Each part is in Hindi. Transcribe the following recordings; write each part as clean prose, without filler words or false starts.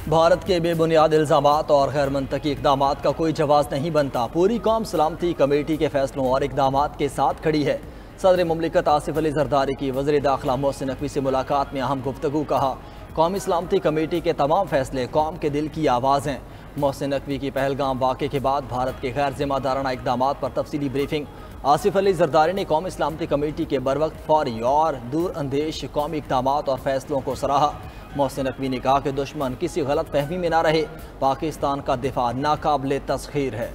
भारत के बेबुनियाद इल्ज़ामात और गैर मंतकी इक़दामात का कोई जवाब नहीं बनता। पूरी कौम सलामती कमेटी के फैसलों और इक़दामात के साथ खड़ी है। सदर मुमलिकत आसिफ अली जरदारी की वज़ीर दाखिला मोहसिन नकवी से मुलाकात में अहम गुफ्तगू। कहा, कौमी सलामती कमेटी के तमाम फैसले कौम के दिल की आवाज़ हैं। मोहसिन नकवी की पहलगाम वाक़े के बाद भारत के गैर ज़िम्मेदाराना इक़दामात पर तफसीली ब्रीफिंग। आसिफ अली जरदारी ने कौमी सलामती कमेटी के बरवक्त, फौरी और दूर अंदेश कौमी इक़दामात और फैसलों को सराहा। मोहसिन नकवी ने कहा कि दुश्मन किसी गलत फहमी में ना रहे। पाकिस्तान का दिफा नाकाबिले तस्खीर है।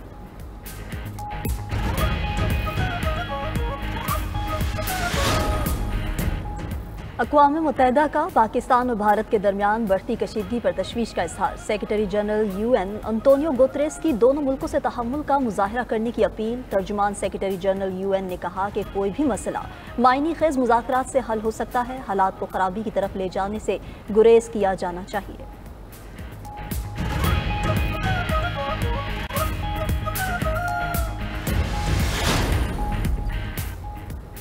अक़वाम मुत्तहिदा का पाकिस्तान और भारत के दरमियान बढ़ती कशीदगी पर तशवीश का इजहार। Secretary general UN Antonio Guterres की दोनों मुल्कों से तहम्मुल का मुजाहरा करने की अपील। तर्जुमान सेक्रेटरी जनरल UN ने कहा कि कोई भी मसला मायनी खेज मुज़ाकरात से हल हो सकता है। हालात को खराबी की तरफ ले जाने से गुरेज किया जाना चाहिए।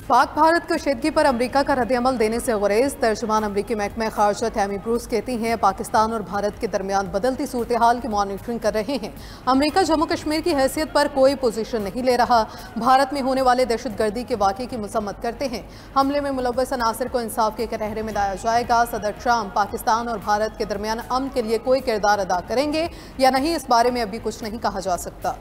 पाक भारत कशीदगी पर अमरीका का रद्द-ए-अमल देने से गुरेज। तर्जुमान अमरीकी महकमा खारजा टैमी ब्रूस कहती हैं, पाकिस्तान और भारत के दरमियान बदलती सूरत हाल की मॉनिटरिंग कर रहे हैं। अमरीका जम्मू कश्मीर की हैसियत पर कोई पोजीशन नहीं ले रहा। भारत में होने वाले दहशतगर्दी के वाक़े की मसम्मत करते हैं। हमले में मुलव्वस अनासर को इंसाफ के कटहरे में लाया जाएगा। सदर ट्रंप पाकिस्तान और भारत के दरमियान अमन के लिए कोई किरदार अदा करेंगे या नहीं, इस बारे में अभी कुछ नहीं कहा जा सकता।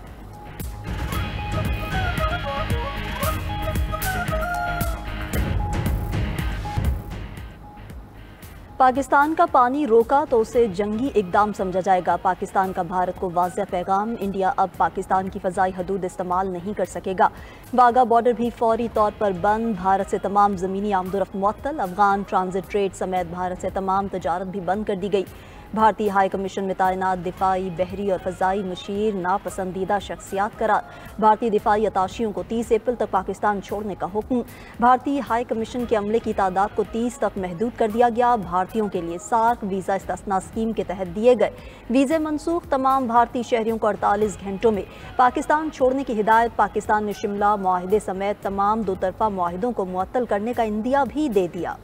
पाकिस्तान का पानी रोका तो उसे जंगी इकदाम समझा जाएगा। पाकिस्तान का भारत को वाज़ेह पैगाम। इंडिया अब पाकिस्तान की फ़ज़ाई हदूद इस्तेमाल नहीं कर सकेगा। वाघा बॉर्डर भी फौरी तौर पर बंद। भारत से तमाम ज़मीनी आमदोरफ्त मुअत्तल। अफगान ट्रांजिट ट्रेड समेत भारत से तमाम तजारत भी बंद कर दी गई। भारतीय हाई कमीशन में तैनात दिफाई, बहरी और फ़ज़ाई मुशीर नापसंदीदा शख्सियात करार। भारतीय दिफाई अताशियों को 30 अप्रैल तक पाकिस्तान छोड़ने का हुक्म। भारतीय हाई कमीशन के अमले की तादाद को 30 तक महदूद कर दिया गया। भारतीयों के लिए सार्क वीज़ा इस्तिस्ना स्कीम के तहत दिए गए वीज़े मनसूख। तमाम भारतीय शहरियों को 48 घंटों में पाकिस्तान छोड़ने की हिदायत। पाकिस्तान ने शिमला मुआहिदे समेत तमाम दो तरफा मुआहिदों को मुअत्तल करने का इंदिया भी दे दिया।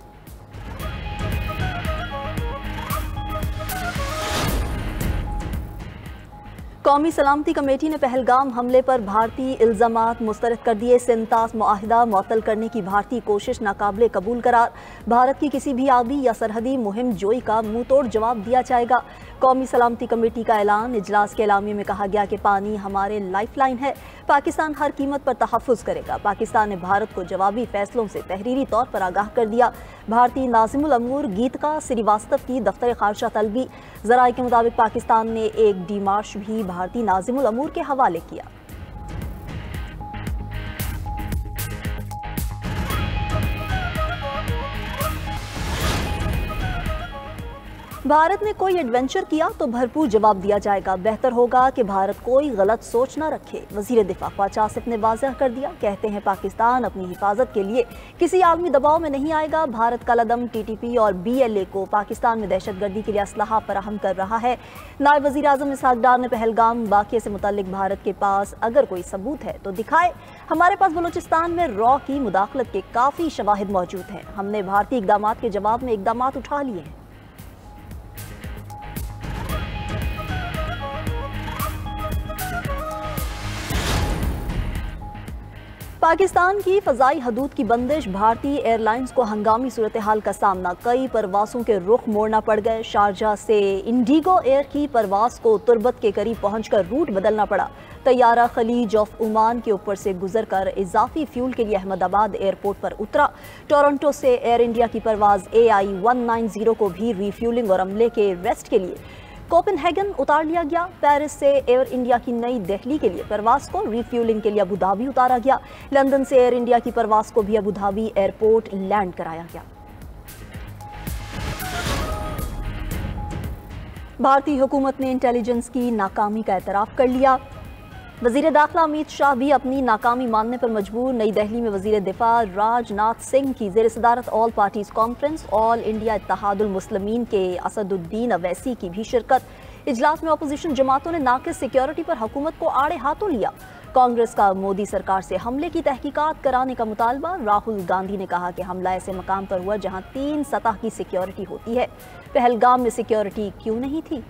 कौमी सलामती कमेटी ने पहलगाम हमले पर भारतीय इल्ज़ामात मुस्तरद कर दिए। सिंतास मुआहिदा मुअत्तल करने की भारतीय कोशिश नाकाबिले कबूल करार। भारत की किसी भी आबी या सरहदी मुहिम जोई का मुंह तोड़ जवाब दिया जाएगा। कौमी सलामती कमेटी का ऐलान। इजलास के एलामिये में कहा गया कि पानी हमारे लाइफ लाइन है। पाकिस्तान हर कीमत पर तहफ़्फ़ुज़ करेगा। पाकिस्तान ने भारत को जवाबी फैसलों से तहरीरी तौर पर आगाह कर दिया। भारतीय नाज़िमुल अमूर गीतिका श्रीवास्तव की दफ्तर खारजा तलबी। ज़राए के मुताबिक पाकिस्तान ने एक डीमार्श भी भारतीय नाज़िमुल अमूर के हवाले किया। भारत ने कोई एडवेंचर किया तो भरपूर जवाब दिया जाएगा। बेहतर होगा कि भारत कोई गलत सोच न रखे। वजीर दिफा ख्वाजा आसिफ ने वाज़ेह कर दिया। कहते हैं, पाकिस्तान अपनी हिफाजत के लिए किसी आलमी दबाव में नहीं आएगा। भारत का लदम TTP और BLA को पाकिस्तान में दहशतगर्दी के लिए असलहा फराहम कर रहा है। नायब वज़ीर आज़म इसहाक डार ने पहलगाम वाक़े से मुताल्लिक भारत के पास अगर कोई सबूत है तो दिखाए। हमारे पास बलूचिस्तान में रॉ की मुदाखलत के काफ़ी शवाहिद मौजूद हैं। हमने भारतीय इक़दामात के जवाब में इक़दामात उठा लिए हैं। पाकिस्तान की फ़ज़ाई हदूद की बंदिश। भारतीय एयरलाइंस को हंगामी सूरत हाल का सामना। कई परवासों के रुख मोड़ना पड़ गए। शारजा से इंडिगो एयर की परवास को तुर्बत के करीब पहुंचकर रूट बदलना पड़ा। तैयारा खलीज ऑफ ओमान के ऊपर से गुजर कर इजाफी फ्यूल के लिए अहमदाबाद एयरपोर्ट पर उतरा। टोरंटो से एयर इंडिया की परवाज AI 190 को भी रीफ्यूलिंग और अमले के रेस्ट के लिए कोपेनहेगन उतार लिया गया। पेरिस से एयर इंडिया की नई दिल्ली के लिए परवास को रीफ्यूलिंग के लिए अबू धाबी उतारा गया। लंदन से एयर इंडिया की परवास को भी अबू धाबी एयरपोर्ट लैंड कराया गया। भारतीय हुकूमत ने इंटेलिजेंस की नाकामी का एतराफ़ कर लिया। वज़ीर दाखिला अमित शाह भी अपनी नाकामी मानने पर मजबूर। नई दिल्ली में वज़ीर दिफा राजनाथ सिंह की ज़ेर सदारत all parties conference. All India Ittehadul Muslimeen के असदुद्दीन अवैसी की भी शिरकत। इजलास में अपोजिशन जमातों ने नाक़िस सिक्योरिटी पर हुकूमत को आड़े हाथों लिया। कांग्रेस का मोदी सरकार से हमले की तहकीकात कराने का मुतालबा। राहुल गांधी ने कहा कि हमला ऐसे मकाम पर हुआ जहां 3 सतह की सिक्योरिटी होती है। पहलगाम में सिक्योरिटी क्यों नहीं थी?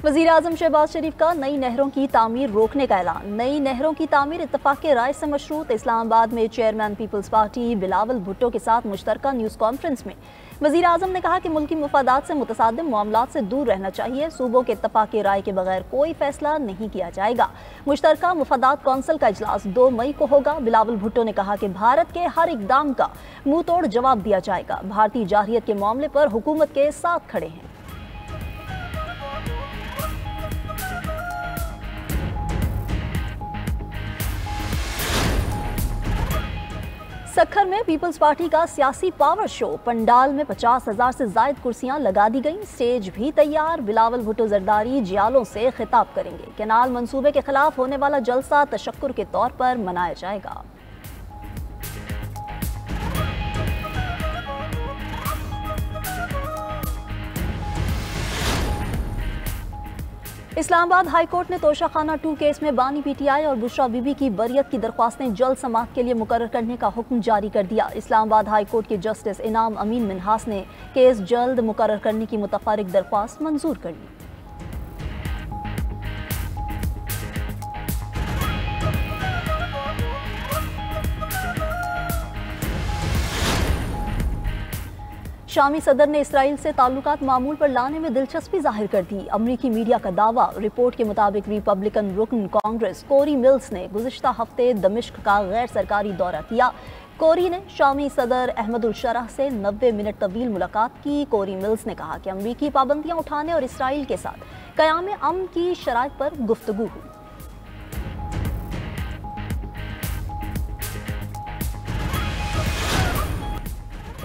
वज़ीर आज़म शहबाज शरीफ का नई नहरों की तामीर रोकने का ऐलान। नई नहरों की तामीर इत्तफाक़ राय से मशरूत। इस्लामाबाद में chairman Peoples Party Bilawal Bhutto के साथ मुश्तरका न्यूज़ कॉन्फ्रेंस में वज़ीर आज़म ने कहा कि मुल्की मुफादात से मुतसादिम मामलात से दूर रहना चाहिए। सूबों के इत्तफाक़ राय के बगैर कोई फैसला नहीं किया जाएगा। मुश्तरका मुफादात कौंसिल का इजलास 2 मई को होगा। बिलावल भुट्टो ने कहा कि भारत के हर इकदाम का मुंह तोड़ जवाब दिया जाएगा। भारतीय जारहियत के मामले पर हुकूमत के साथ खड़े हैं। सक्खर में पीपल्स पार्टी का सियासी पावर शो। पंडाल में 50,000 से ज्यादा कुर्सियां लगा दी गईं। स्टेज भी तैयार। बिलावल भुट्टो जरदारी जियालों से खिताब करेंगे। कैनाल मंसूबे के खिलाफ होने वाला जलसा तशक्कुर के तौर पर मनाया जाएगा। इस्लामाबाद हाई कोर्ट ने तोशाखाना 2 केस में बानी पीटीआई और बुशरा बीबी की बरियत की दरख्वास्तें जल्द समाअत के लिए मुकर्रर करने का हुक्म जारी कर दिया। इस्लामाबाद हाई कोर्ट के जस्टिस इनाम अमीन मिन्हास ने केस जल्द मुकर्रर करने की मुतफर्रिक दरख्वास्त मंजूर कर ली। शामी सदर ने इसराइल से ताल्लुकात मामूल पर लाने में दिलचस्पी जाहिर कर दी। अमरीकी मीडिया का दावा। रिपोर्ट के मुताबिक रिपब्लिकन रुकन कांग्रेस कोरी मिल्स ने गुज़िश्ता हफ्ते दमिश्क का गैर सरकारी दौरा किया। कोरी ने शामी सदर अहमदुल शरह से 90 मिनट तवील मुलाकात की। कोरी मिल्स ने कहा कि अमरीकी पाबंदियां उठाने और इसराइल के साथ क़याम अमन की शराइत पर गुफ्तगू हुई।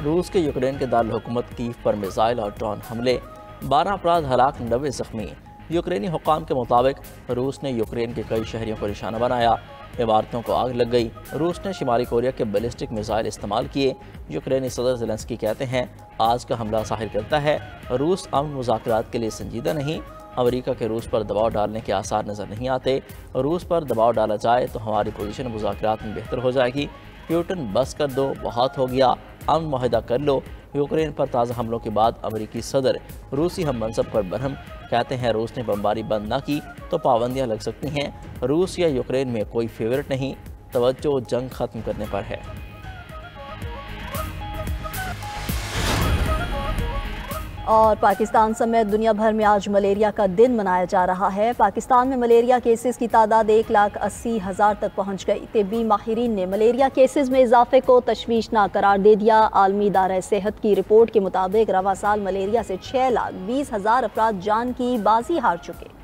रूस के यूक्रेन के दारुल हुकूमत कीव पर मिसाइल और ड्रोन हमले, 12 अफराद हलाक, 90 जख्मी। यूक्रेनी हुक्काम के मुताबिक रूस ने यूक्रेन के कई शहरों को निशाना बनाया। इमारतों को आग लग गई। रूस ने शुमाली कोरिया के बैलिस्टिक मिसाइल इस्तेमाल किए। यूक्रेनी सदर ज़ेलेंस्की कहते हैं आज का हमला ज़ाहिर करता है रूस अमन मुज़ाकरात के लिए संजीदा नहीं। अमेरिका के रूस पर दबाव डालने के आसार नज़र नहीं आते। रूस पर दबाव डाला जाए तो हमारी पोजीशन मुज़ाकरात में बेहतर हो जाएगी। प्यूटन बस कर दो, बहुत हो गया, अमन मुआहदा कर लो। यूक्रेन पर ताज़ा हमलों के बाद अमेरिकी सदर रूसी हम मनसब पर बरहम। कहते हैं रूस ने बमबारी बंद ना की तो पाबंदियां लग सकती हैं। रूस या यूक्रेन में कोई फेवरेट नहीं, तवज्जो जंग ख़त्म करने पर है। और पाकिस्तान समेत दुनिया भर में आज मलेरिया का दिन मनाया जा रहा है। पाकिस्तान में मलेरिया केसेस की तादाद 1,80,000 तक पहुंच गई। तिब्बी माहिरीन ने मलेरिया केसेस में इजाफे को तशवीशनाक करार दे दिया। आलमी इदारा सेहत की रिपोर्ट के मुताबिक रवा साल मलेरिया से 6,20,000 अफराद जान की बाजी हार चुके।